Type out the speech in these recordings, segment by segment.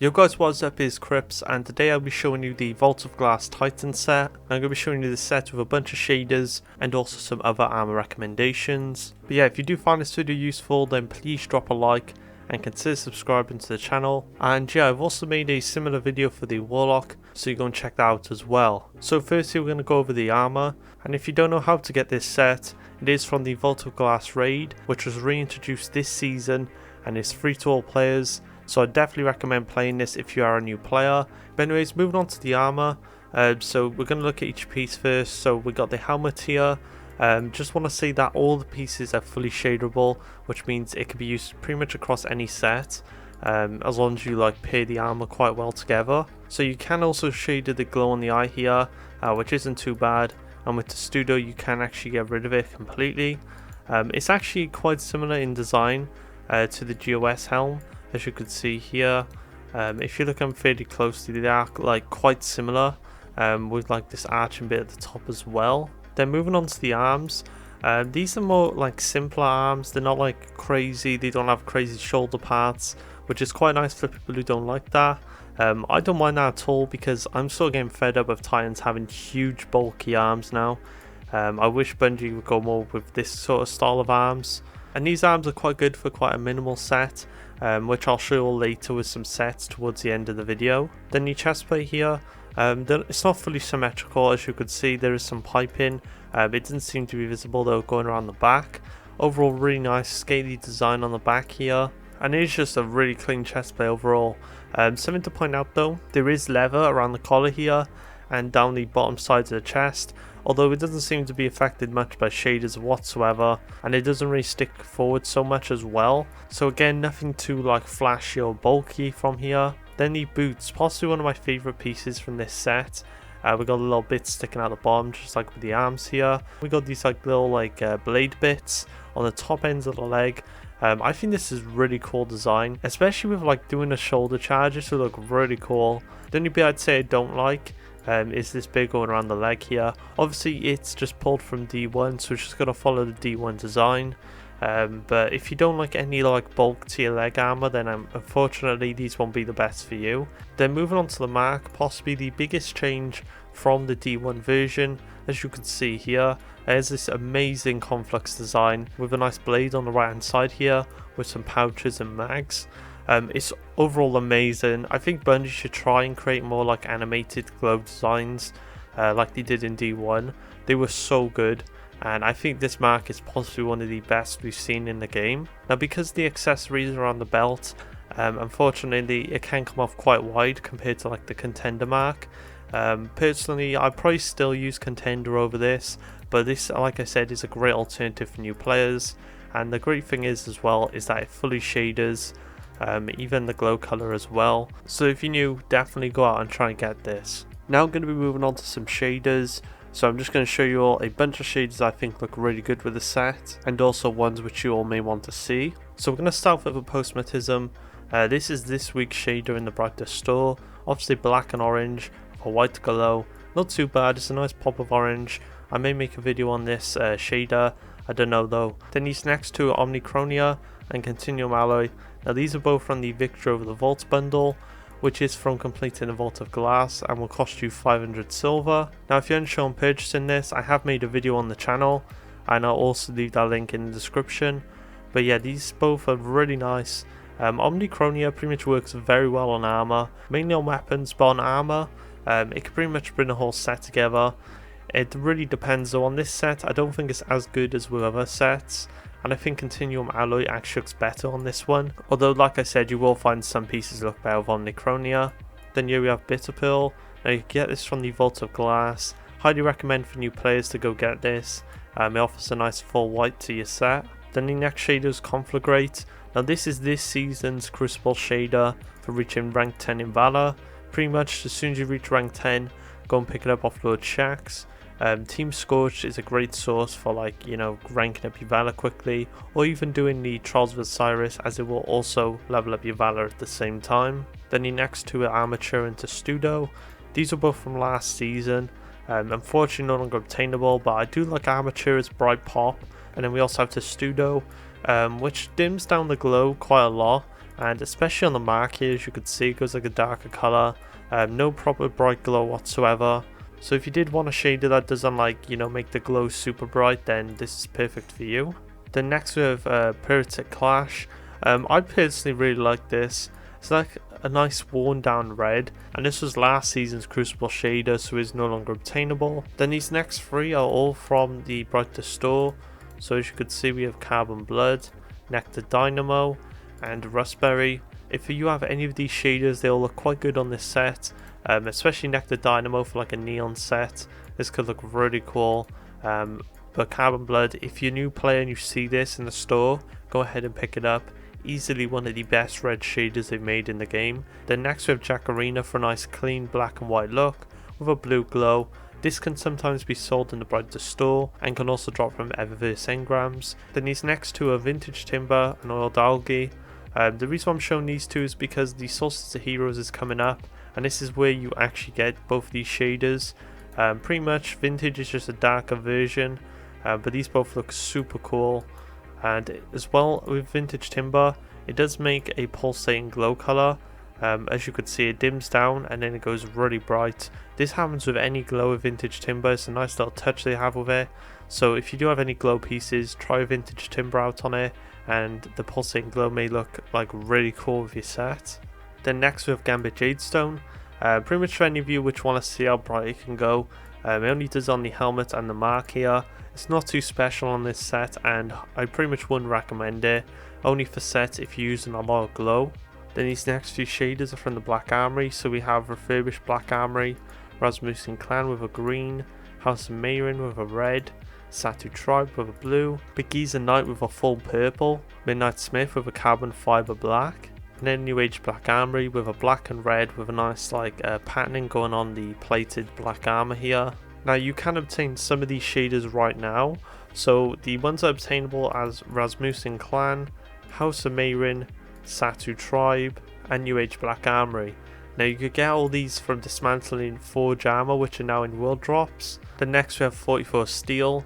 Yo guys, what's up, is Krypz, and today I'll be showing you the Vault of Glass Titan set. I'm going to be showing you the set with a bunch of shaders and also some other armor recommendations. But yeah, if you do find this video useful, then please drop a like and consider subscribing to the channel. And yeah, I've also made a similar video for the Warlock, so you go and check that out as well. So firstly, we're going to go over the armor, and if you don't know how to get this set, it is from the Vault of Glass raid, which was reintroduced this season and is free to all players. So I definitely recommend playing this if you are a new player. But anyways, moving on to the armor. So we're going to look at each piece first. So we got the helmet here. Just want to say that all the pieces are fully shaderable, which means it can be used pretty much across any set, as long as you like pair the armor quite well together. So you can also shade the glow on the eye here, which isn't too bad. And with the Studio, you can actually get rid of it completely. It's actually quite similar in design to the GOS helm. As you can see here, if you look at them fairly closely, they are like quite similar, with like this arching bit at the top as well. Then moving on to the arms, these are more like simpler arms. They're not like crazy, they don't have crazy shoulder parts, which is quite nice for people who don't like that. I don't mind that at all, because I'm sort of getting fed up of Titans having huge bulky arms now. I wish Bungie would go more with this sort of style of arms. And these arms are quite good for quite a minimal set, which I'll show you all later with some sets towards the end of the video. Then your chest plate here, it's not fully symmetrical. As you can see, there is some piping. It doesn't seem to be visible though going around the back. Overall, really nice scaly design on the back here, and it is just a really clean chest plate overall. Something to point out though, there is leather around the collar here and down the bottom sides of the chest, although it doesn't seem to be affected much by shaders whatsoever, and it doesn't really stick forward so much as well. So again, nothing too like flashy or bulky from here. Then the boots, possibly one of my favourite pieces from this set. We got a little bit sticking out the bottom, just like with the arms here. We got these like little like blade bits on the top ends of the leg. I think this is really cool design, especially with like doing a shoulder charge. This would look really cool. The only bit I'd say I don't like is this bit going around the leg here. Obviously it's just pulled from D1, so it's just going to follow the D1 design. But if you don't like any like bulk to your leg armor, then unfortunately these won't be the best for you. Then moving on to the mark, possibly the biggest change from the D1 version. As you can see here, there's this amazing conflux design with a nice blade on the right hand side here with some pouches and mags. It's overall amazing. I think Bungie should try and create more like animated glow designs like they did in D1. They were so good, and I think this mark is possibly one of the best we've seen in the game. Now, because the accessories are on the belt, unfortunately it can come off quite wide compared to like the Contender mark. Personally, I'd probably still use Contender over this, but this, like I said, is a great alternative for new players. And the great thing is as well is that it fully shaders, even the glow color as well. So if you're new, definitely go out and try and get this. Now I'm going to be moving on to some shaders. So I'm just going to show you all a bunch of shaders I think look really good with the set, and also ones which you all may want to see. So we're going to start with a postmatism. This is this week's shader in the brightest store. Obviously black and orange for white glow. Not too bad, it's a nice pop of orange. I may make a video on this shader, I don't know though. Then these next two are Omnicronia and Continuum Alloy. Now these are both from the Victory Over the Vault bundle, which is from completing the Vault of Glass and will cost you 500 silver. Now if you're unsure on purchasing this, I have made a video on the channel, and I'll also leave that link in the description. But yeah, these both are really nice. Omnicronia pretty much works very well on armor, mainly on weapons, but on armor, it can pretty much bring a whole set together. It really depends though. On this set, I don't think it's as good as with other sets, and I think Continuum Alloy actually looks better on this one, although like I said, you will find some pieces look better with Omnicronia. Then here we have Bitter Pearl. Now you can get this from the Vault of Glass. Highly recommend for new players to go get this. It offers a nice full white to your set. Then the next shader is Conflagrate. Now this is this season's Crucible shader for reaching rank 10 in Valor. Pretty much as soon as you reach rank 10, go and pick it up off Lord Shaxx. Team Scorched is a great source for like, you know, ranking up your Valor quickly, or even doing the Trials of Osiris, as it will also level up your Valor at the same time. Then the next two are Armature and Testudo. These are both from last season. Unfortunately no longer obtainable, but I do like Armature's bright pop. And then we also have Testudo, which dims down the glow quite a lot, and especially on the mark here, as you can see, it goes like a darker colour, no proper bright glow whatsoever. So if you did want a shader that doesn't like, you know, make the glow super bright, then this is perfect for you. Then next we have Pyritic Clash. I personally really like this. It's like a nice worn down red, and this was last season's Crucible shader, so is no longer obtainable. Then these next three are all from the Brighter store. So as you can see, we have Carbon Blood, Nectar Dynamo, and Rustberry. If you have any of these shaders, they all look quite good on this set, especially Nectar Dynamo for like a neon set. This could look really cool. But Carbon Blood, if you're a new player and you see this in the store, go ahead and pick it up. Easily one of the best red shaders they've made in the game. Then next we have Jacarina for a nice clean black and white look with a blue glow. This can sometimes be sold in the Brighter store and can also drop from Eververse engrams. Then these next two are Vintage Timber and Oiled Algae. The reason I'm showing these two is because the Sources to Heroes is coming up, and this is where you actually get both of these shaders. Pretty much Vintage is just a darker version, but these both look super cool. And as well with Vintage Timber, it does make a pulsating glow color. As you could see, it dims down and then it goes really bright. This happens with any glow of Vintage Timber. It's a nice little touch they have with it. So if you do have any glow pieces, try Vintage Timber out on it, and the pulsating glow may look like really cool with your set. Then next we have Gambit Jadestone. Pretty much for any of you which want to see how bright it can go, it only does on the helmet and the mark here. It's not too special on this set, and I pretty much wouldn't recommend it, only for sets if you're using a lot of glow. Then these next few shaders are from the Black Armory. So we have Refurbished Black Armory, Rasmussen Clan with a green, House of Mayrin with a red, Satu Tribe with a blue, Big Geezer Knight with a full purple, Midnight Smith with a carbon fibre black, and then New Age Black Armory with a black and red with a nice like patterning going on the plated black armour here. Now you can obtain some of these shaders right now, so the ones that are obtainable as Rasmussen Clan, House of Mayrin, Satu Tribe, and New Age Black Armory. Now you could get all these from dismantling Forge Armor, which are now in world drops. Then next we have 44 Steel.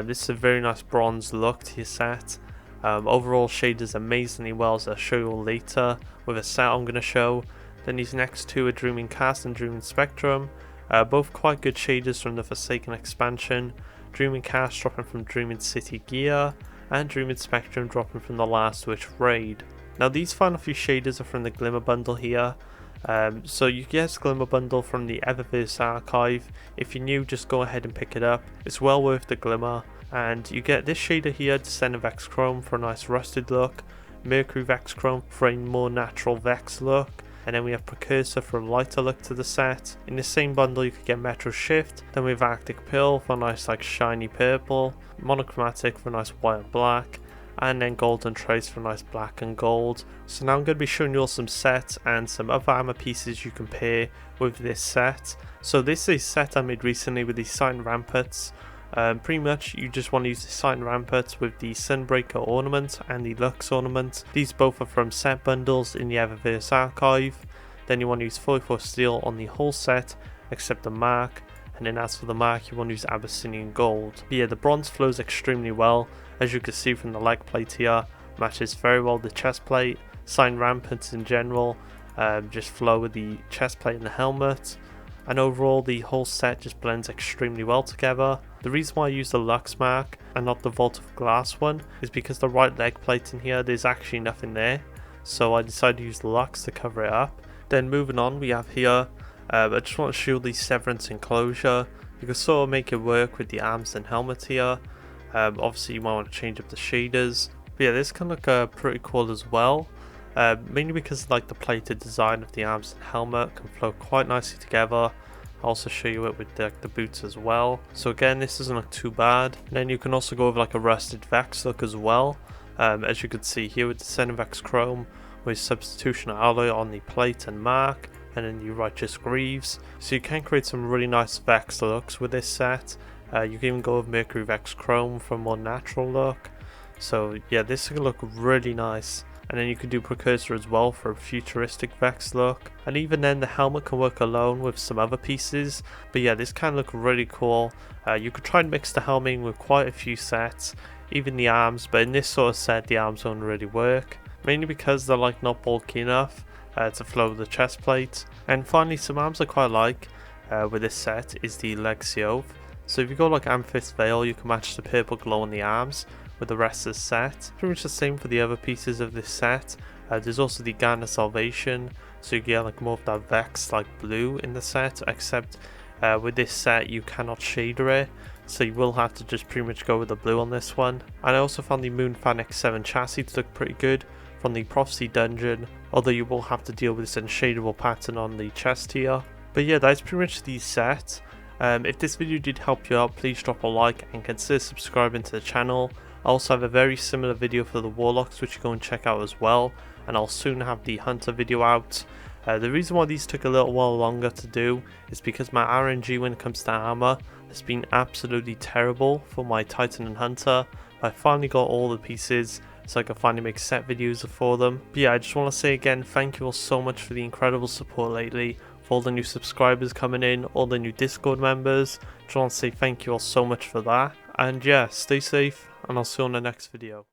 This is a very nice bronze look to your set. Overall shaders amazingly well, as I'll show you all later with a set I'm going to show. Then these next two are Dreaming Cast and Dreaming Spectrum. Both quite good shaders from the Forsaken expansion. Dreaming Cast dropping from Dreaming City Gear, and Dreaming Spectrum dropping from the Last Witch Raid. Now these final few shaders are from the Glimmer bundle here. So you get this Glimmer bundle from the Eververse archive. If you're new, just go ahead and pick it up. It's well worth the Glimmer. And you get this shader here, Descent of Vex Chrome, for a nice rusted look, Mercury Vex Chrome for a more natural Vex look, and then we have Precursor for a lighter look to the set. In the same bundle you could get Metro Shift, then we have Arctic Pearl for a nice like shiny purple, Monochromatic for a nice white and black, and then Golden Trace for a nice black and gold. So now I'm going to be showing you all some sets and some other armor pieces you can pair with this set. So this is a set I made recently with the Sighting Ramparts. Pretty much you just want to use the Sighting Ramparts with the Sunbreaker ornament and the Lux ornament. These both are from set bundles in the Eververse archive. Then you want to use 44 Steel on the whole set except the mark, and then as for the mark you want to use Abyssinian Gold. But yeah, the bronze flows extremely well, as you can see from the leg plate here, matches very well the chest plate. Sighting Ramparts in general just flow with the chest plate and the helmet, and overall the whole set just blends extremely well together. The reason why I use the Lux mark and not the Vault of Glass one is because the right leg plate in here, there's actually nothing there, so I decided to use the Lux to cover it up. Then moving on, we have here, I just want to show the Severance enclosure. You can sort of make it work with the arms and helmet here. Obviously you might want to change up the shaders, but yeah, this can look pretty cool as well. Mainly because like the plated design of the arms and helmet can flow quite nicely together. I'll also show you it with the boots as well. So again, this doesn't look too bad. And then you can also go with like a rusted Vex look as well. As you can see here with the Descent of Vex Chrome with Substitution Alloy on the plate and mark, and then the Righteous Greaves. So you can create some really nice Vex looks with this set. You can even go with Mercury Vex Chrome for a more natural look. So yeah, this can look really nice. And then you can do Precursor as well for a futuristic Vex look. And even then the helmet can work alone with some other pieces. But yeah, this can look really cool. You could try and mix the helmet with quite a few sets, even the arms, but in this sort of set the arms don't really work. mainly because they're like not bulky enough to float the chest plate. And finally, some arms I quite like with this set is the Lexio. So if you go like Amethyst Veil, you can match the purple glow on the arms with the rest of the set. Pretty much the same for the other pieces of this set. There's also the Garnet Salvation, so you get like more of that Vex like blue in the set, except with this set you cannot shader it, so you will have to just pretty much go with the blue on this one. And I also found the Moonfan X7 chassis to look pretty good from the Prophecy dungeon, although you will have to deal with this unshadable pattern on the chest here. But yeah, that's pretty much the set. If this video did help you out, please drop a like and consider subscribing to the channel. I also have a very similar video for the Warlocks which you go and check out as well, and I'll soon have the Hunter video out. The reason why these took a little while longer to do is because my RNG when it comes to armor has been absolutely terrible for my Titan and Hunter. I finally got all the pieces so I can finally make set videos for them. But yeah, I just want to say again, thank you all so much for the incredible support lately, for all the new subscribers coming in, all the new Discord members. Just want to say thank you all so much for that. And yeah, stay safe, and I'll see you on the next video.